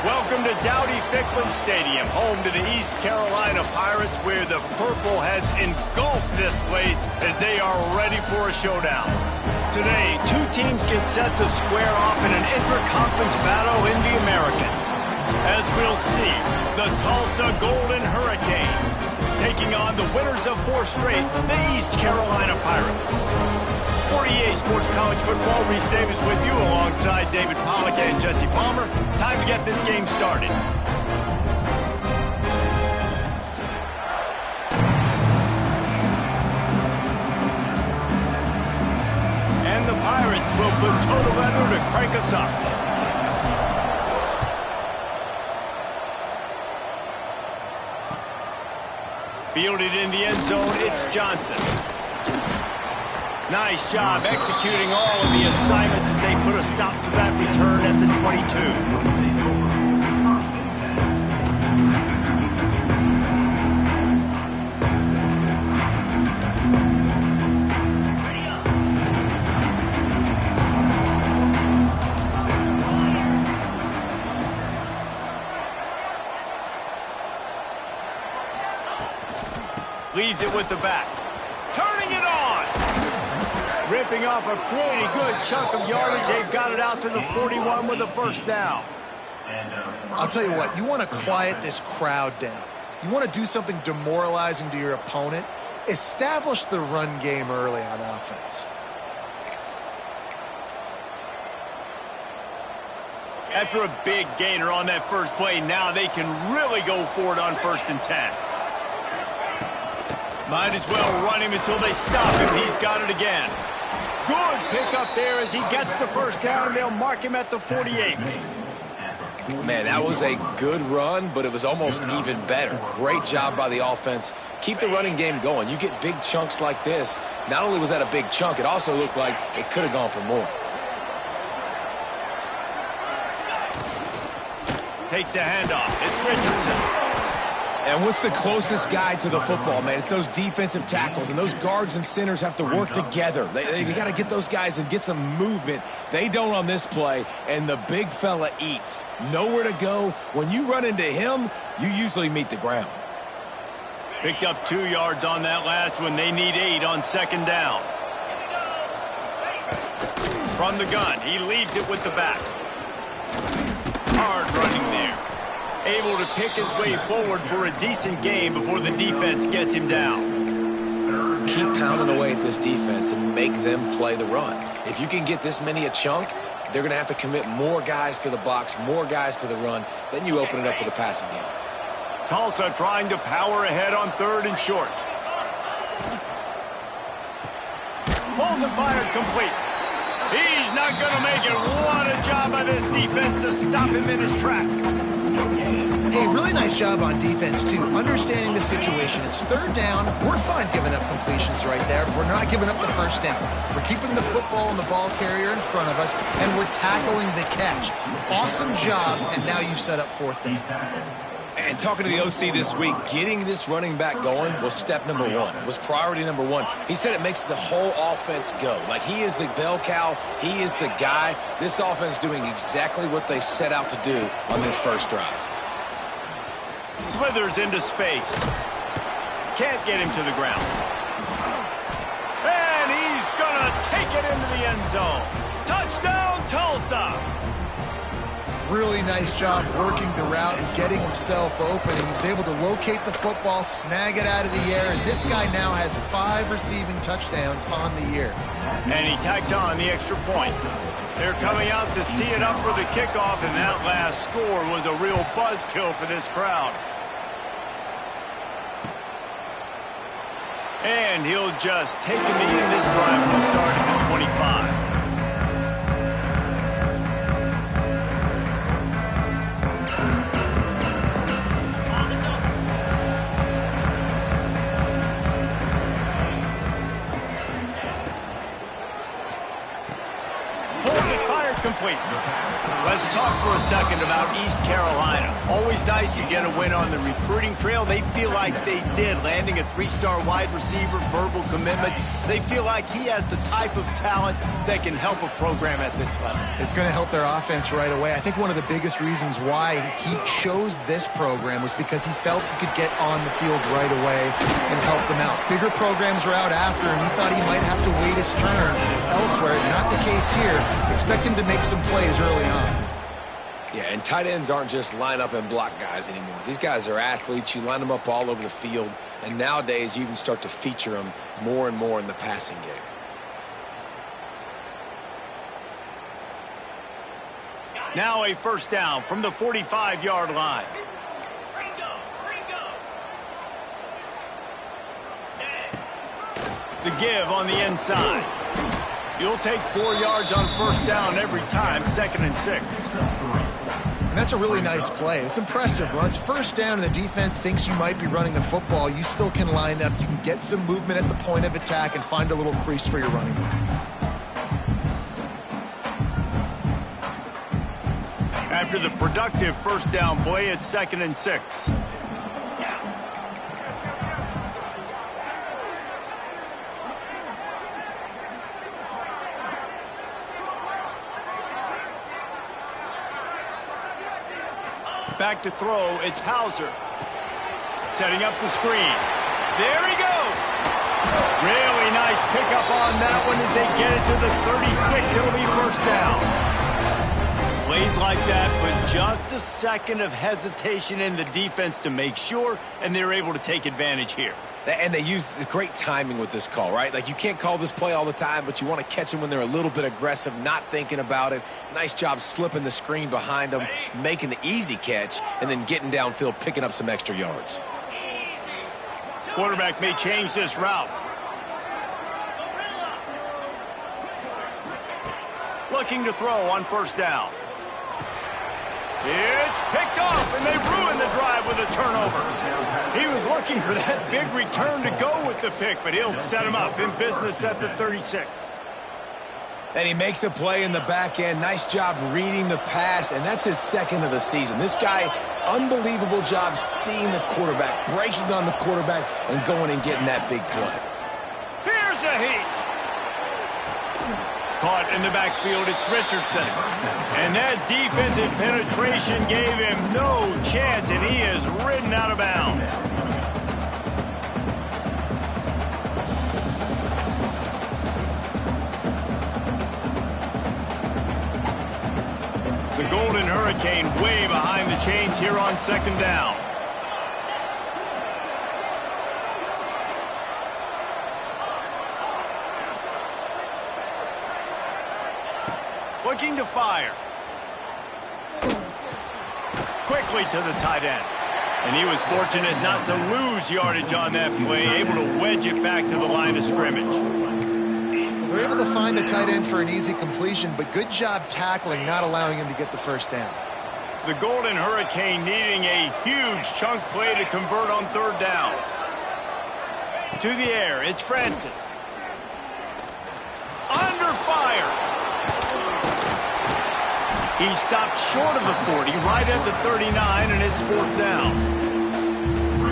Welcome to Dowdy-Ficklin Stadium, home to the East Carolina Pirates, where the purple has engulfed this place as they are ready for a showdown. Today, two teams get set to square off in an intra-conference battle in the American. As we'll see, the Tulsa Golden Hurricane taking on the winners of 4 straight, the East Carolina Pirates. For EA Sports College Football, Reese Davis with you alongside David Pollack and Jesse Palmer. Time to get this game started. And the Pirates will put total weather to crank us up. Fielded in the end zone, it's Johnson. Nice job executing all of the assignments as they put a stop to that return at the 22. Leaves it with the back. Turning it on! Ripping off a pretty good chunk of yardage. They've got it out to the 41 with a first down. I'll tell you what, you want to quiet this crowd down. You want to do something demoralizing to your opponent. Establish the run game early on offense. After a big gainer on that first play, now they can really go for it on 1st and 10. Might as well run him until they stop him. He's got it again. Good pickup there as he gets the first down, and they'll mark him at the 48. Man, that was a good run, but it was almost even better. Great job by the offense. Keep the running game going. You get big chunks like this. Not only was that a big chunk, it also looked like it could have gone for more. Takes the handoff. It's Richardson. And what's the closest guy to the football, man? It's those defensive tackles, and those guards and centers have to work together. They got to get those guys and get some movement. They don't on this play, and the big fella eats. Nowhere to go. When you run into him, you usually meet the ground. Picked up 2 yards on that last one. They need 8 on 2nd down. From the gun, he leaves it with the back. Hard running there. Able to pick his way forward for a decent game before the defense gets him down. Keep pounding away at this defense and make them play the run. If you can get this many a chunk, they're going to have to commit more guys to the box, more guys to the run. Then you open it up for the passing game. Tulsa trying to power ahead on 3rd and short. Pulls and fired complete. He's not going to make it. What a job by this defense to stop him in his tracks. Hey, really nice job on defense, too. Understanding the situation. It's 3rd down. We're fine giving up completions right there. We're not giving up the first down. We're keeping the football and the ball carrier in front of us, and we're tackling the catch. Awesome job, and now you've set up 4th down. And talking to the OC this week, getting this running back going was step number 1. It was priority number 1. He said it makes the whole offense go. Like, he is the bell cow. He is the guy. This offense doing exactly what they set out to do on this first drive. Slithers into space. Can't get him to the ground. And he's gonna take it into the end zone. Touchdown, Tulsa! Really nice job working the route and getting himself open. He was able to locate the football, snag it out of the air, and this guy now has 5 receiving touchdowns on the year. And he tacked on the extra point. They're coming out to tee it up for the kickoff, and that last score was a real buzzkill for this crowd. And he'll just take him to end this drive and start at the 25. Complete. Let's talk talk for a second about East Carolina. Always nice to get a win on the recruiting trail. They feel like they did, landing a 3-star wide receiver, verbal commitment. They feel like he has the type of talent that can help a program at this level. It's going to help their offense right away. I think one of the biggest reasons why he chose this program was because he felt he could get on the field right away and help them out. Bigger programs were out after him. He thought he might have to wait his turn elsewhere. Not the case here. Expect him to make some plays early on. Yeah, and tight ends aren't just line up and block guys anymore. These guys are athletes. You line them up all over the field, and nowadays you can start to feature them more and more in the passing game. Now a first down from the 45-yard line. The give on the inside. You'll take 4 yards on first down every time, 2nd and 6. And that's a really nice play. It's impressive. Once first down and the defense thinks you might be running the football, you still can line up. You can get some movement at the point of attack and find a little crease for your running back. After the productive first down play, it's 2nd and 6. Back to throw, it's Hauser. Setting up the screen. There he goes. Really nice pickup on that one as they get it to the 36. It'll be first down. Plays like that, but just a second of hesitation in the defense to make sure, and they're able to take advantage here. And they use great timing with this call, right? Like, you can't call this play all the time, but you want to catch them when they're a little bit aggressive, not thinking about it. Nice job slipping the screen behind them, making the easy catch, and then getting downfield, picking up some extra yards. Quarterback may change this route. Looking to throw on first down. It's picked off, and they ruin the drive with a turnover. He was looking for that big return to go with the pick, but he'll set him up in business at the 36. And he makes a play in the back end. Nice job reading the pass, and that's his 2nd of the season. This guy, unbelievable job seeing the quarterback, breaking on the quarterback, and going and getting that big play. Here's a heat. Caught in the backfield, it's Richardson. And that defensive penetration gave him no chance, and he is ridden out of bounds. The Golden Hurricane way behind the chains here on 2nd down. Looking to fire. Quickly to the tight end. And he was fortunate not to lose yardage on that play, able to wedge it back to the line of scrimmage. They're able to find the tight end for an easy completion, but good job tackling, not allowing him to get the first down. The Golden Hurricane needing a huge chunk play to convert on 3rd down. To the air, it's Francis. Under fire. He stopped short of the 40, right at the 39, and it's 4th down.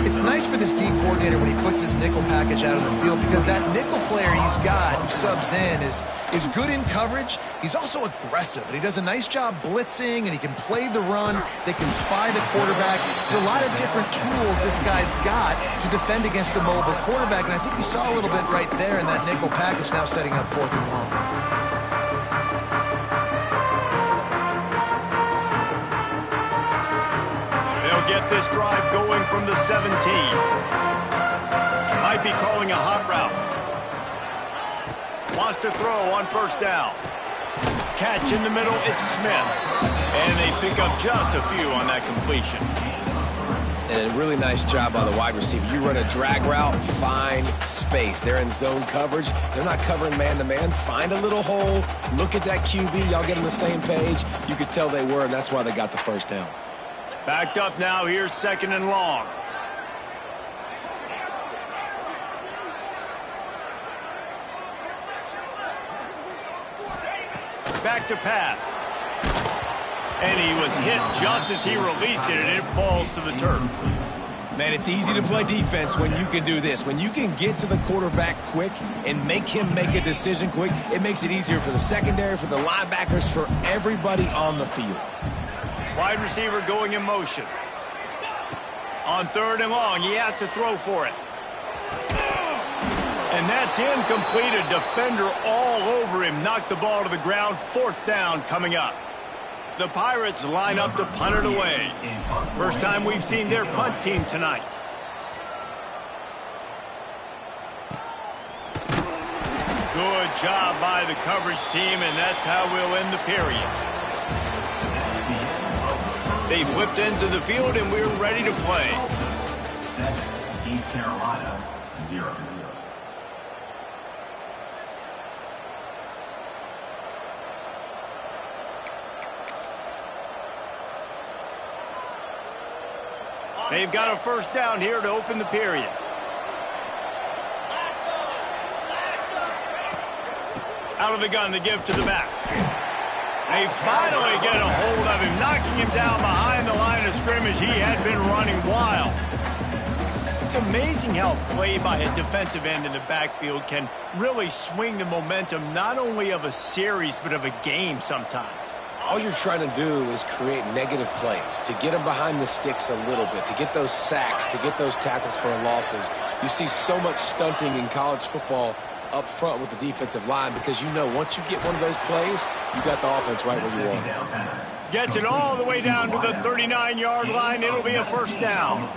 It's nice for this D coordinator when he puts his nickel package out on the field, because that nickel player he's got who subs in is good in coverage. He's also aggressive, and he does a nice job blitzing, and he can play the run. They can spy the quarterback. There's a lot of different tools this guy's got to defend against a mobile quarterback, and I think we saw a little bit right there in that nickel package, now setting up 4th and long. Get this drive going from the 17. Might be calling a hot route. Wants to throw on first down. Catch in the middle, it's Smith. And they pick up just a few on that completion. And a really nice job by the wide receiver. You run a drag route, find space. They're in zone coverage. They're not covering man-to-man. Find a little hole. Look at that QB. Y'all get on the same page. You could tell they were, and that's why they got the first down. Backed up now, here's 2nd and long. Back to pass. And he was hit just as he released it, and it falls to the turf. Man, it's easy to play defense when you can do this. When you can get to the quarterback quick and make him make a decision quick, it makes it easier for the secondary, for the linebackers, for everybody on the field. Wide receiver going in motion. On 3rd and long, he has to throw for it. And that's incomplete. A defender all over him. Knocked the ball to the ground. 4th down coming up. The Pirates line up to punt it away. First time we've seen their punt team tonight. Good job by the coverage team, and that's how we'll end the period. They flipped into the field, and we're ready to play. East Carolina, 0-0. They've got a first down here to open the period. Out of the gun to give to the back. They finally get a hold of him, knocking him down behind the line of scrimmage. He had been running wild. It's amazing how play by a defensive end in the backfield can really swing the momentum not only of a series but of a game sometimes. All you're trying to do is create negative plays, to get them behind the sticks a little bit, to get those sacks, to get those tackles for losses. You see so much stunting in college football up front with the defensive line because you know once you get one of those plays, you got the offense right where you want it. Gets it all the way down to the 39-yard line. It'll be a first down.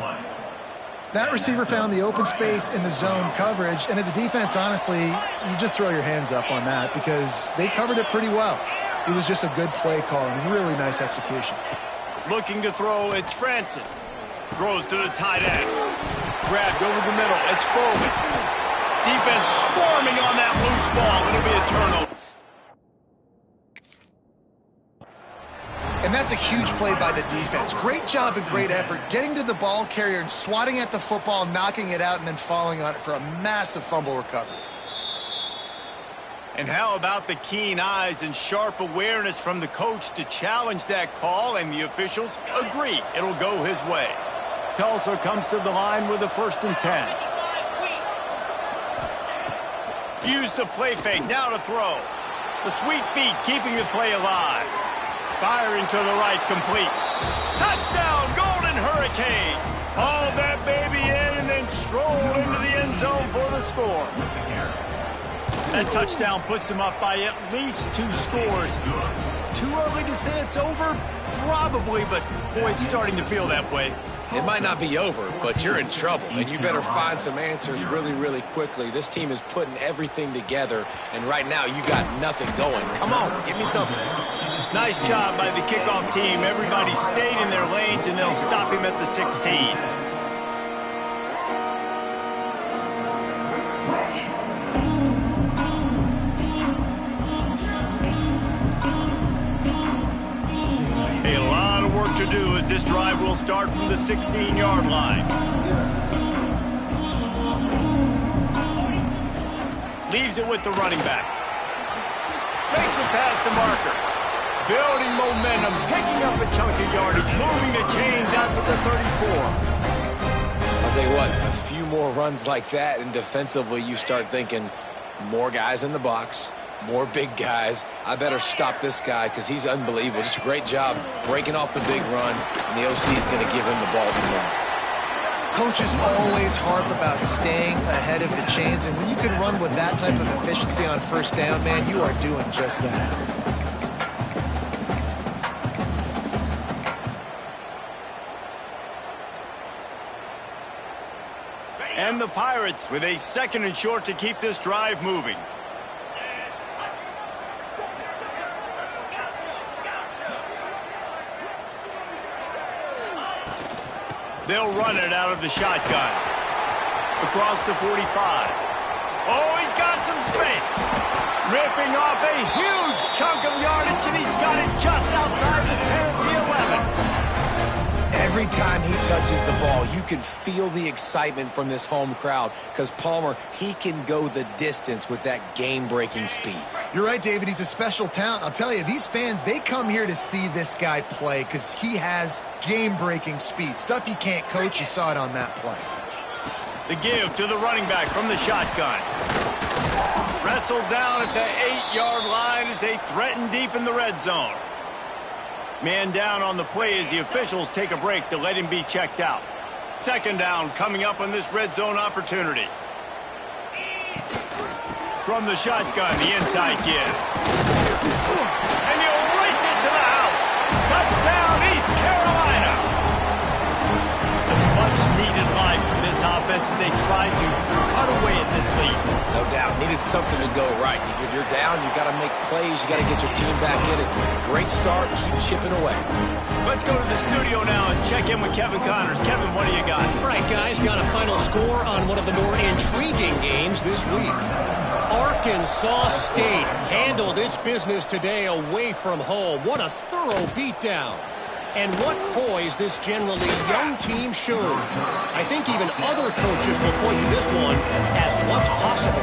That receiver found the open space in the zone coverage, and as a defense, honestly, you just throw your hands up on that because they covered it pretty well. It was just a good play call and really nice execution. Looking to throw, it's Francis. Throws to the tight end. Grabbed over the middle, it's Foreman. Defense swarming on that loose ball. It'll be a turnover. And that's a huge play by the defense. Great job and great effort getting to the ball carrier and swatting at the football, knocking it out, and then falling on it for a massive fumble recovery. And how about the keen eyes and sharp awareness from the coach to challenge that call, and the officials agree it'll go his way. Tulsa comes to the line with a 1st and 10. Use the play fake, now to throw. The sweet feet keeping the play alive. Firing to the right, complete. Touchdown, Golden Hurricane. Hauled that baby in and then strolled into the end zone for the score. That touchdown puts them up by at least 2 scores. Too early to say it's over? Probably, but boy, it's starting to feel that way. It might not be over, but you're in trouble, and you better find some answers really, really quickly. This team is putting everything together, and right now you got nothing going. Come on, give me something. Nice job by the kickoff team. Everybody stayed in their lanes, and they'll stop him at the 16. To do as this drive will start from the 16-yard line. Leaves it with the running back. Makes it past the marker. Building momentum, picking up a chunk of yardage, moving the chains out to the 34. I'll tell you what, a few more runs like that, and defensively you start thinking more guys in the box, more big guys. I better stop this guy because he's unbelievable. Just a great job breaking off the big run, and the OC is going to give him the ball some more. Coaches always harp about staying ahead of the chains, and when you can run with that type of efficiency on 1st down, man, you are doing just that. And the Pirates with a 2nd and short to keep this drive moving. They'll run it out of the shotgun. Across the 45. Oh, he's got some space. Ripping off a huge chunk of yardage, and he's got it just outside the 10 of the 11. Every time he touches the ball, you can feel the excitement from this home crowd because Palmer, he can go the distance with that game-breaking speed. You're right, David. He's a special talent. I'll tell you, these fans, they come here to see this guy play because he has game-breaking speed. Stuff you can't coach. You saw it on that play. The give to the running back from the shotgun. Wrestled down at the 8-yard line as they threaten deep in the red zone. Man down on the play as the officials take a break to let him be checked out. Second down coming up on this red zone opportunity. From the shotgun, the inside give. And he'll race it to the house. Touchdown, East Carolina. Some much-needed life from this offense as they try to cut away at this lead. No doubt. Needed something to go right. You're down. You got to make plays. You got to get your team back in it. Great start. Keep chipping away. Let's go to the studio now and check in with Kevin Connors. Kevin, what do you got? All right, guys, got a final score on one of the more intriguing games this week. Arkansas State handled its business today away from home. What a thorough beatdown. And what poise this generally young team showed. I think even other coaches will point to this one as what's possible.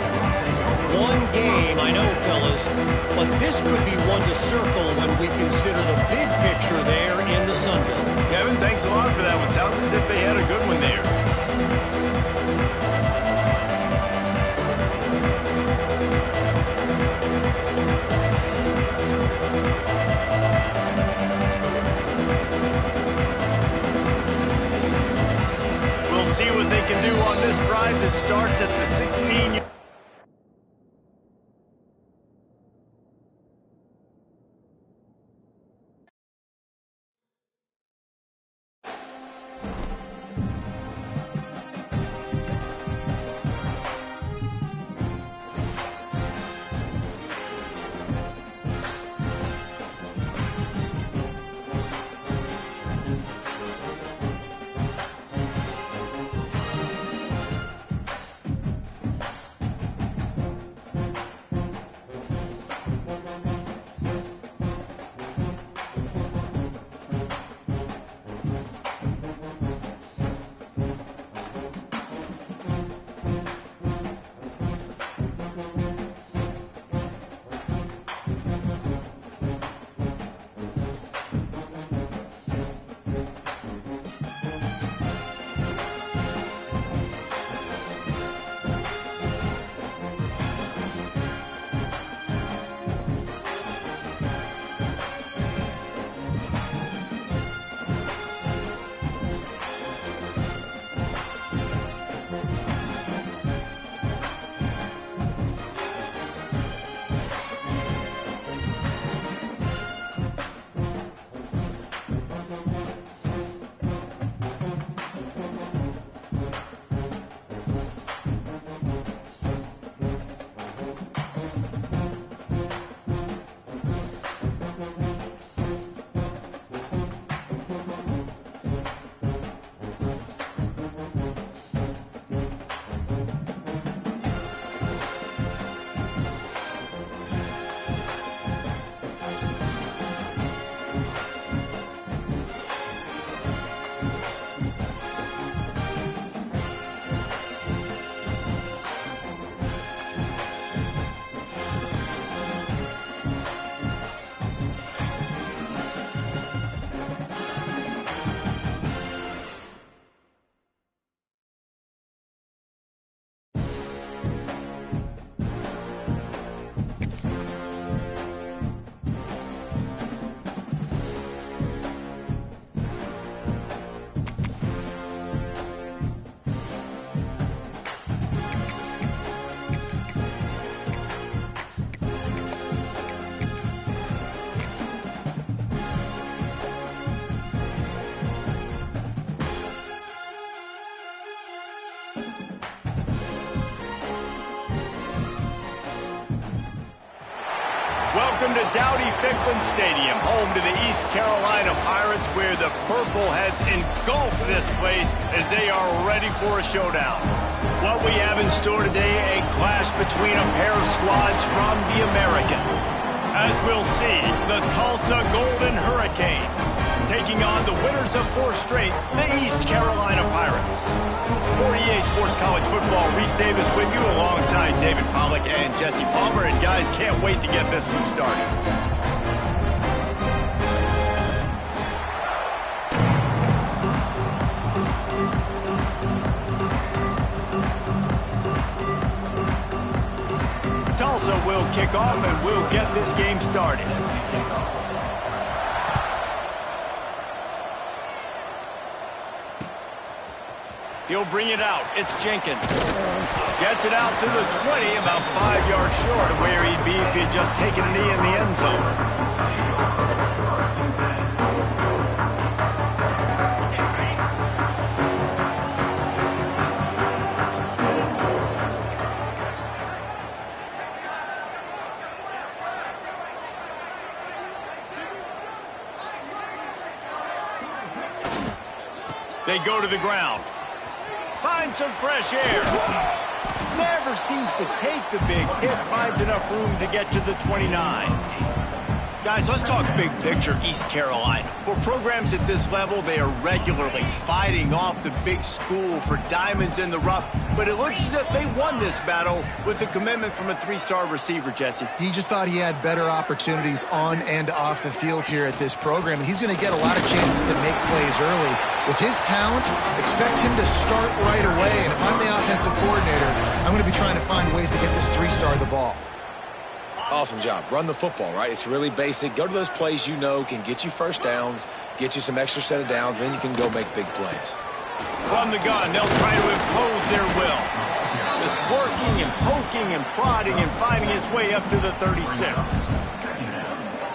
One game, I know, fellas, but this could be one to circle when we consider the big picture there in the Sun Belt. Kevin, thanks a lot for that one. Sounds as if they had a good one there. We'll see what they can do on this drive that starts at the 16-yard. Welcome to Dowdy-Ficklen Stadium, home to the East Carolina Pirates, where the purple has engulfed this place as they are ready for a showdown. What we have in store today, a clash between a pair of squads from the American. As we'll see, the Tulsa Golden Hurricane taking on the winners of 4 straight, the East Carolina Pirates. For EA Sports College Football, Reese Davis with you alongside David Pollack and Jesse Palmer. And guys, can't wait to get this one started. Tulsa will kick off and we'll get this game started. He'll bring it out. It's Jenkins. Gets it out to the 20, about 5 yards short of where he'd be if he had just taken a knee in the end zone. They go to the ground. Find some fresh air. Never seems to take the big hit. Finds enough room to get to the 29. Guys, let's talk big picture East Carolina. For programs at this level, they are regularly fighting off the big school for diamonds in the rough. But it looks as if they won this battle with a commitment from a 3-star receiver, Jesse. He just thought he had better opportunities on and off the field here at this program. He's going to get a lot of chances to make plays early. With his talent, expect him to start right away. And if I'm the offensive coordinator, I'm going to be trying to find ways to get this 3-star the ball. Awesome job. Run the football, right? It's really basic. Go to those plays you know can get you first downs, get you some extra set of downs, then you can go make big plays. From the gun, they'll try to impose their will. Just working and poking and prodding and finding his way up to the 36.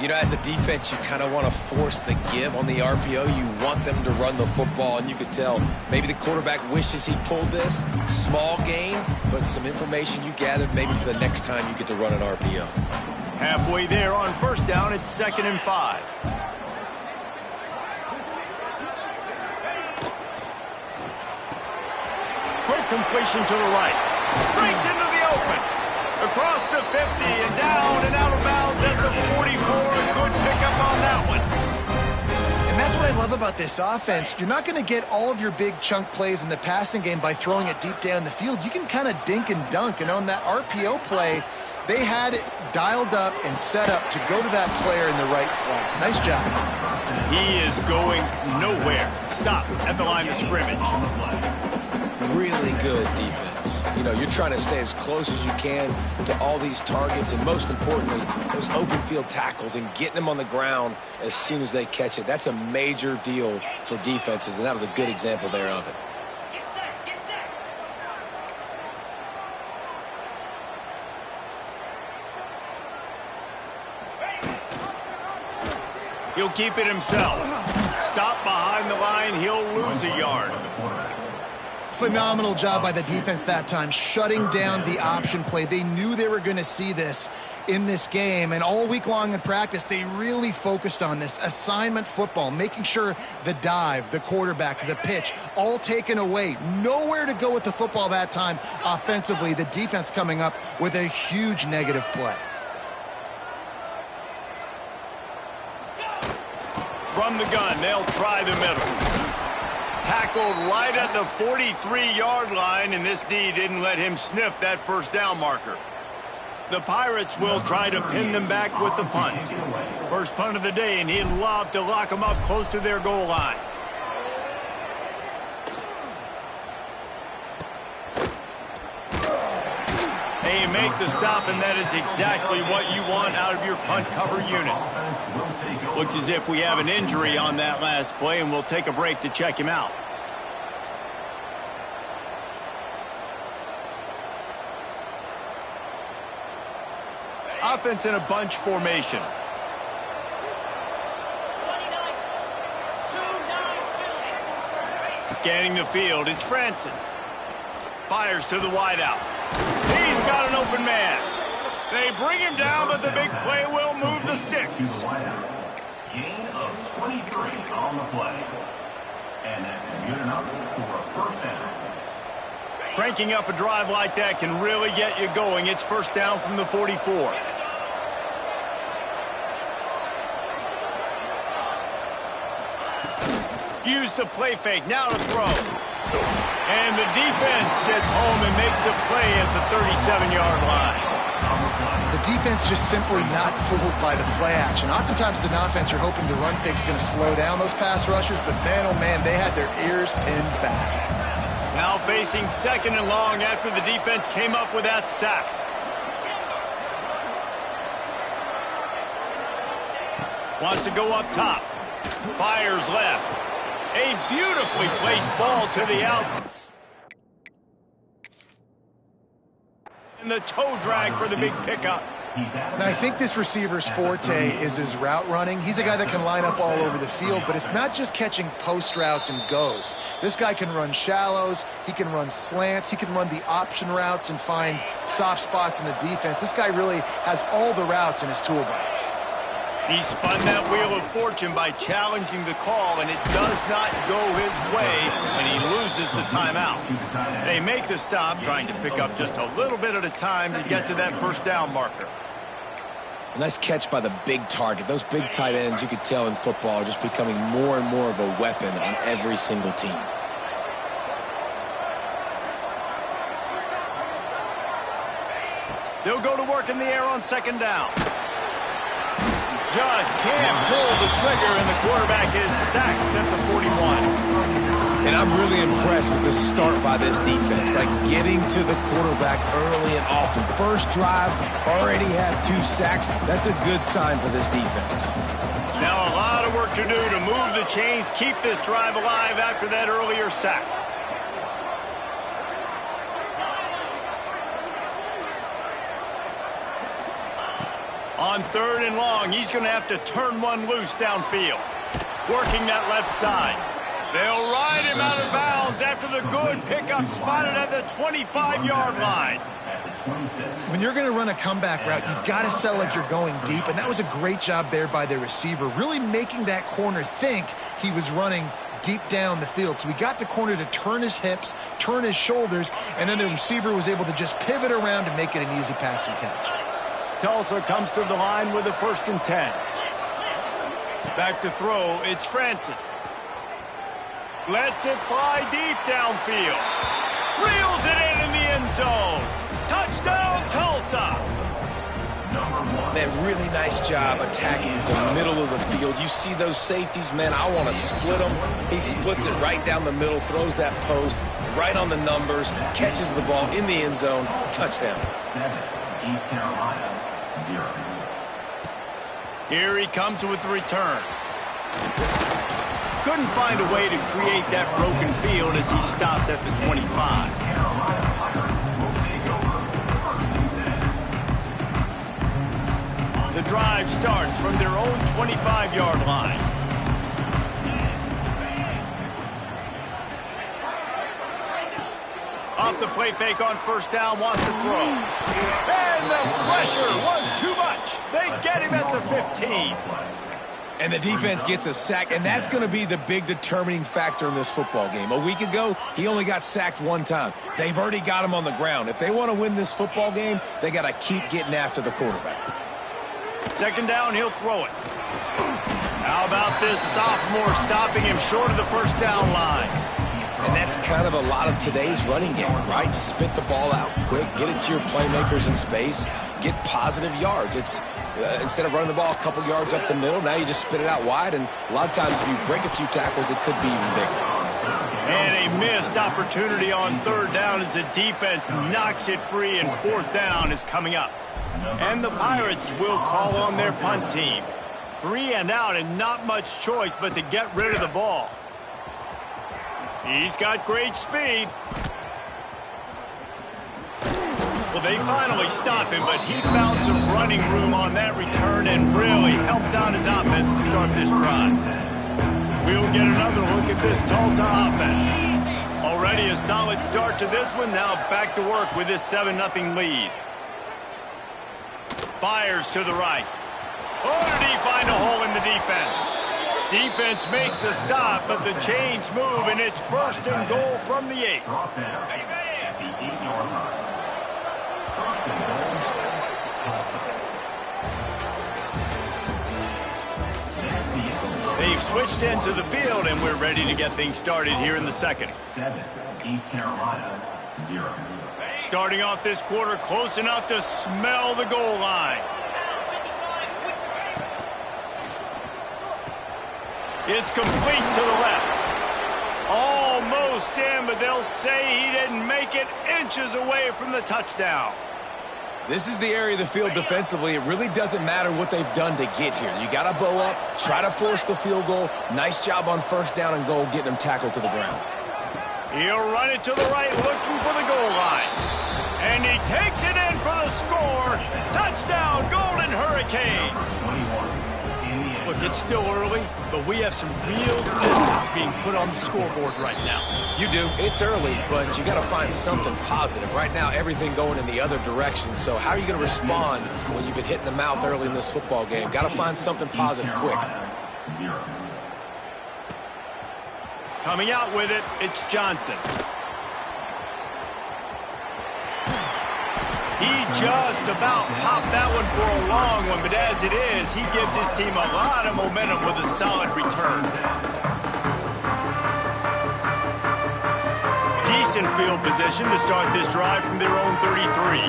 You know, as a defense, you kind of want to force the give on the RPO. You want them to run the football, and you could tell maybe the quarterback wishes he pulled this. Small gain, but some information you gathered maybe for the next time you get to run an RPO. Halfway there on first down, it's 2nd and 5. Quick completion to the right. Breaks into the open. Across the 50 and down and out of bounds at the 44. Good pickup on that one. And that's what I love about this offense. You're not going to get all of your big chunk plays in the passing game by throwing it deep down the field. You can kind of dink and dunk. And on that RPO play, they had it dialed up and set up to go to that player in the right flat. Nice job. He is going nowhere. Stop at the line of scrimmage. Really good defense. You know, you're trying to stay as close as you can to all these targets, and most importantly, those open field tackles and getting them on the ground as soon as they catch it. That's a major deal for defenses, and that was a good example there of it. He'll keep it himself. Stop behind the line, he'll lose a yard. Phenomenal job by the defense that time, shutting down the option play. They knew they were going to see this in this game, and all week long in practice, they really focused on this assignment football, making sure the dive, the quarterback, the pitch, all taken away. Nowhere to go with the football that time offensively. The defense coming up with a huge negative play. From the gun, they'll try the middle. Tackled right at the 43-yard line, and this D didn't let him sniff that first down marker. The Pirates will try to pin them back with the punt. First punt of the day, and he'd love to lock them up close to their goal line. They make the stop, and that is exactly what you want out of your punt cover unit. Looks as if we have an injury on that last play, and we'll take a break to check him out. Offense in a bunch formation. Scanning the field, it's Francis. Fires to the wideout. He's got an open man. They bring him down, but the big play will move the sticks. Gain of 23 on the play. And that's good enough for a first down. Cranking up a drive like that can really get you going. It's first down from the 44. Use the play fake, now to throw. And the defense gets home and makes a play at the 37-yard line. The defense just simply not fooled by the play action. Oftentimes, an offense you're hoping the run fake is going to slow down those pass rushers, but man, oh man, they had their ears pinned back. Now facing 2nd and long after the defense came up with that sack. Wants to go up top. Fires left. A beautifully placed ball to the outside. And the toe drag for the big pickup. And I think this receiver's forte is his route running. He's a guy that can line up all over the field, but it's not just catching post routes and goes. This guy can run shallows, he can run slants, he can run the option routes and find soft spots in the defense. This guy really has all the routes in his toolbox. He spun that wheel of fortune by challenging the call, and it does not go his way, and he loses the timeout. They make the stop, trying to pick up just a little bit at a time to get to that first down marker. A nice catch by the big target. Those big tight ends, you could tell in football, are just becoming more and more of a weapon on every single team. They'll go to work in the air on 2nd down. Just can't pull the trigger, and the quarterback is sacked at the 41. And I'm really impressed with the start by this defense, like getting to the quarterback early and often. First drive, already had 2 sacks. That's a good sign for this defense. Now a lot of work to do to move the chains, keep this drive alive after that earlier sack. On 3rd and long, he's going to have to turn one loose downfield. Working that left side. They'll ride him out of bounds after the good pickup spotted at the 25-yard line. When you're going to run a comeback route, you've got to sell like you're going deep, and that was a great job there by the receiver, really making that corner think he was running deep down the field. So we got the corner to turn his hips, turn his shoulders, and then the receiver was able to just pivot around and make it an easy passing catch. Tulsa comes to the line with a 1st and 10. Back to throw, it's Francis. Lets it fly deep downfield. Reels it in the end zone. Touchdown, Tulsa! Man, really nice job attacking the middle of the field. You see those safeties, man, I want to split them. He splits it right down the middle, throws that post, right on the numbers, catches the ball in the end zone. Touchdown. 7, East Carolina. 0. Here he comes with the return. Couldn't find a way to create that broken field as he stopped at the 25. The drive starts from their own 25-yard line. Off the play fake on 1st down, wants to throw. And the pressure was too much. They get him at the 15. And the defense gets a sack, and that's going to be the big determining factor in this football game. A week ago, he only got sacked 1 time. They've already got him on the ground. If they want to win this football game, they got to keep getting after the quarterback. 2nd down, he'll throw it. How about this sophomore stopping him short of the 1st down line? And that's kind of a lot of today's running game, right? Spit the ball out quick, get it to your playmakers in space, get positive yards. It's instead of running the ball a couple yards up the middle, now you just spit it out wide, and a lot of times if you break a few tackles, it could be even bigger. And a missed opportunity on 3rd down as the defense knocks it free, and 4th down is coming up. And the Pirates will call on their punt team. 3 and out, and not much choice but to get rid of the ball. He's got great speed. Well, they finally stop him, but he found some running room on that return and really helps out his offense to start this drive. We'll get another look at this Tulsa offense. Already a solid start to this one. Now back to work with this 7-0 lead. Fires to the right. Oh, did he find a hole in the defense? Defense makes a stop, but the chains move, and it's 1st and goal from the 8. Brought down at the 8-yard line. 1st and goal, Tulsa. They've switched into the field, and we're ready to get things started here in the second. 7, East Carolina, 0. Starting off this quarter close enough to smell the goal line. It's complete to the left. Almost in, but they'll say he didn't make it, inches away from the touchdown. This is the area of the field defensively. It really doesn't matter what they've done to get here. You got to bow up, try to force the field goal. Nice job on first down and goal, getting them tackled to the ground. He'll run it to the right, looking for the goal line. And he takes it in for the score. Touchdown, Golden Hurricane. 21. Look, it's still early, but we have some real distance being put on the scoreboard right now. You do. It's early, but you got to find something positive. Right now, everything going in the other direction. So how are you going to respond when you've been hit in the mouth early in this football game? Got to find something positive quick. 0. Coming out with it, it's Johnson. He just about popped that one for a long one, but as it is, he gives his team a lot of momentum with a solid return. Decent field position to start this drive from their own 33.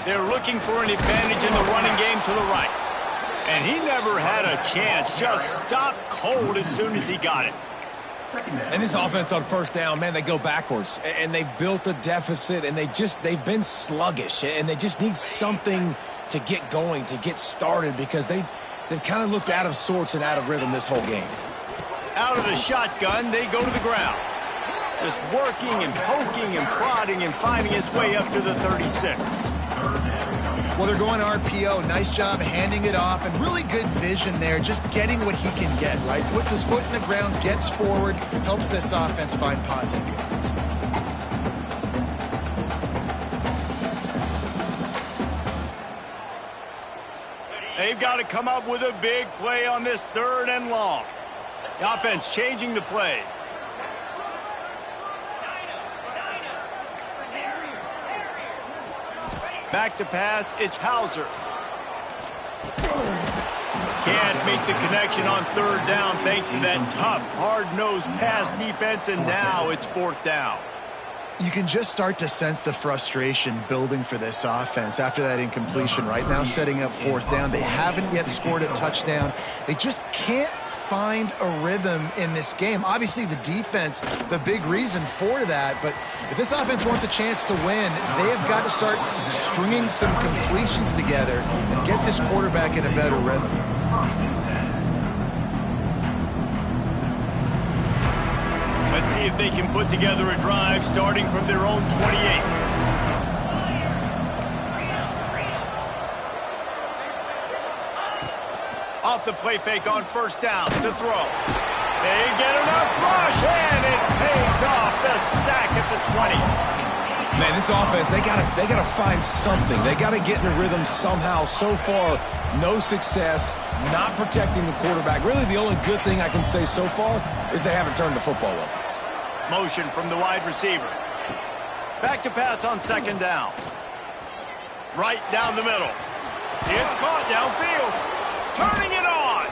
They're looking for an advantage in the running game to the right. And he never had a chance, just stopped cold as soon as he got it. And this offense on first down, man, they go backwards. And they've built a deficit, and they've been sluggish. And they just need something to get going, to get started, because they've kind of looked out of sorts and out of rhythm this whole game. Out of the shotgun, they go to the ground. Just working and poking and prodding and finding his way up to the 36. Well, they're going RPO. Nice job handing it off, and really good vision there, just getting what he can get, right? Puts his foot in the ground, gets forward, helps this offense find positive yards. They've got to come up with a big play on this 3rd and long. The offense changing the play. Back to pass, it's Hauser. Can't make the connection on 3rd down thanks to that tough, hard-nosed pass defense, and now it's 4th down. You can just start to sense the frustration building for this offense after that incompletion. Right now, setting up 4th down. They haven't yet scored a touchdown. They just can't find a rhythm in this game. Obviously, the defense, the big reason for that, but if this offense wants a chance to win, they have got to start stringing some completions together and get this quarterback in a better rhythm. Let's see if they can put together a drive starting from their own 28. Off the play fake on 1st down to throw. They get enough rush, and it pays off. The sack at the 20. Man, this offense, they gotta find something. They gotta get in a rhythm somehow. So far, no success, not protecting the quarterback. Really, the only good thing I can say so far is they haven't turned the football over. Motion from the wide receiver. Back to pass on 2nd down. Right down the middle. It's caught downfield. Turning it on.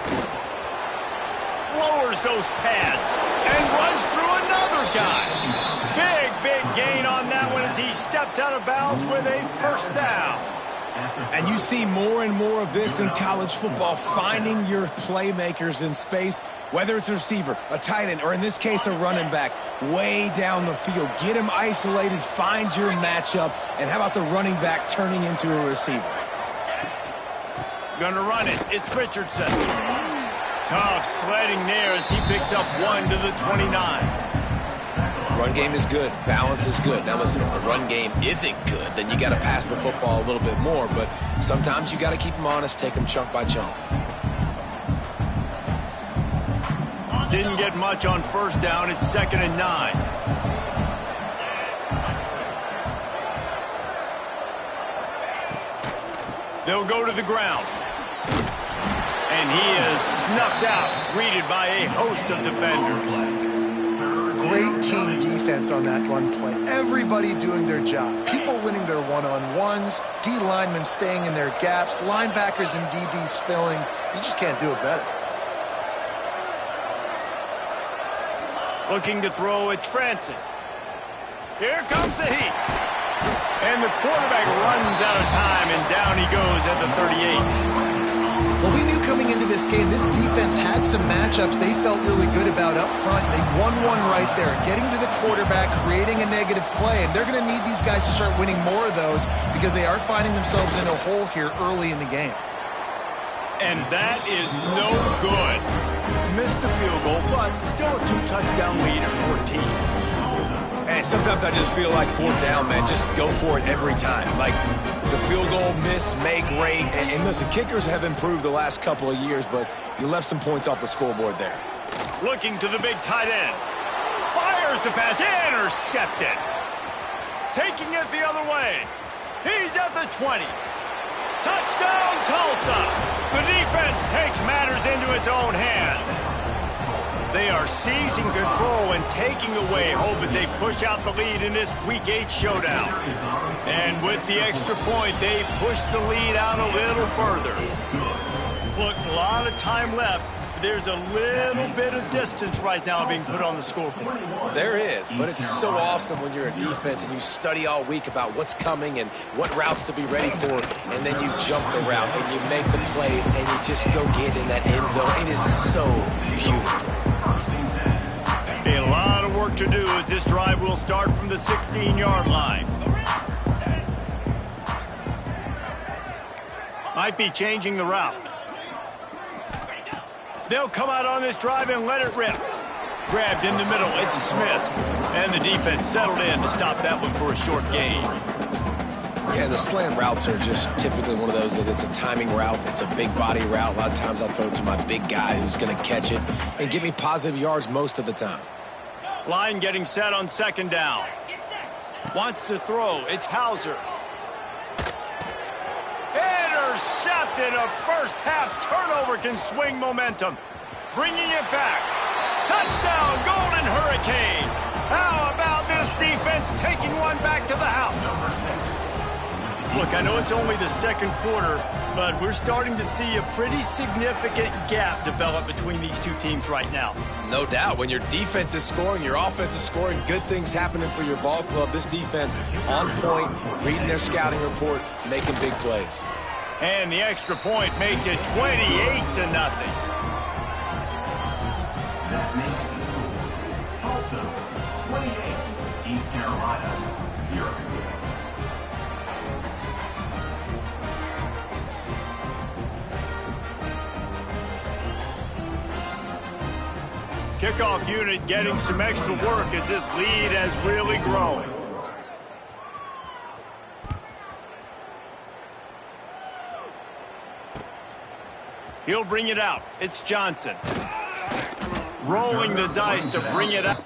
Lowers those pads and runs through another guy. Big gain on that one as he steps out of bounds with a 1st down. And you see more and more of this in college football, finding your playmakers in space, whether it's a receiver, a tight end, or in this case, a running back, way down the field. Get him isolated, find your matchup, and how about the running back turning into a receiver? Gonna run it. It's Richardson. Tough sledding there as he picks up 1 to the 29. Run game is good. Balance is good. Now listen, if the run game isn't good, then you got to pass the football a little bit more. But sometimes you got to keep them honest, take them chunk by chunk. Didn't get much on 1st down. It's 2nd and 9. They'll go to the ground. And he is snuffed out, greeted by a host of defenders. Great team defense on that run play. everybody doing their job. People winning their one-on-ones, D linemen staying in their gaps, linebackers and DBs filling. You just can't do it better. Looking to throw, it's Francis. Here comes the heat. And the quarterback runs out of time, and down he goes at the 38. Well, we knew coming into this game, this defense had some matchups they felt really good about up front. They won one right there, getting to the quarterback, creating a negative play, and they're going to need these guys to start winning more of those because they are finding themselves in a hole here early in the game. And that is no good. Missed the field goal, but still a 2-touchdown lead at 14. And sometimes I just feel like fourth down, man, just go for it every time. Like the field goal miss, make, rate. And listen, kickers have improved the last couple of years, but you left some points off the scoreboard there. Looking to the big tight end. Fires the pass, intercepted. Taking it the other way. He's at the 20. Touchdown, Tulsa. The defense takes matters into its own hands. They are seizing control and taking away hope as they push out the lead in this Week 8 showdown. And with the extra point, they push the lead out a little further. Look, a lot of time left. There's a little bit of distance right now being put on the scoreboard. There is, but it's so awesome when you're a defense and you study all week about what's coming and what routes to be ready for, and then you jump the route and you make the plays and you just go get in that end zone. It is so beautiful. A lot of work to do as this drive will start from the 16-yard line. Might be changing the route. They'll come out on this drive and let it rip. Grabbed in the middle, it's Smith. And the defense settled in to stop that one for a short gain. Yeah, the slant routes are just typically one of those that it's a timing route. It's a big body route. A lot of times I'll throw it to my big guy who's going to catch it and give me positive yards most of the time. Line getting set on second down. Wants to throw. It's Hauser. Intercepted. A first half turnover can swing momentum. Bringing it back. Touchdown, Golden Hurricane. How about this defense taking one back to the house? Look, I know it's only the second quarter, but we're starting to see a pretty significant gap develop between these two teams right now. No doubt. When your defense is scoring, your offense is scoring, good things happening for your ball club. This defense on point, reading their scouting report, making big plays. And the extra point makes it 28-0. That makes the score Tulsa 28, East Carolina 0. Kickoff unit getting some extra work as this lead has really grown. He'll bring it out. It's Johnson. Rolling the dice to bring it out.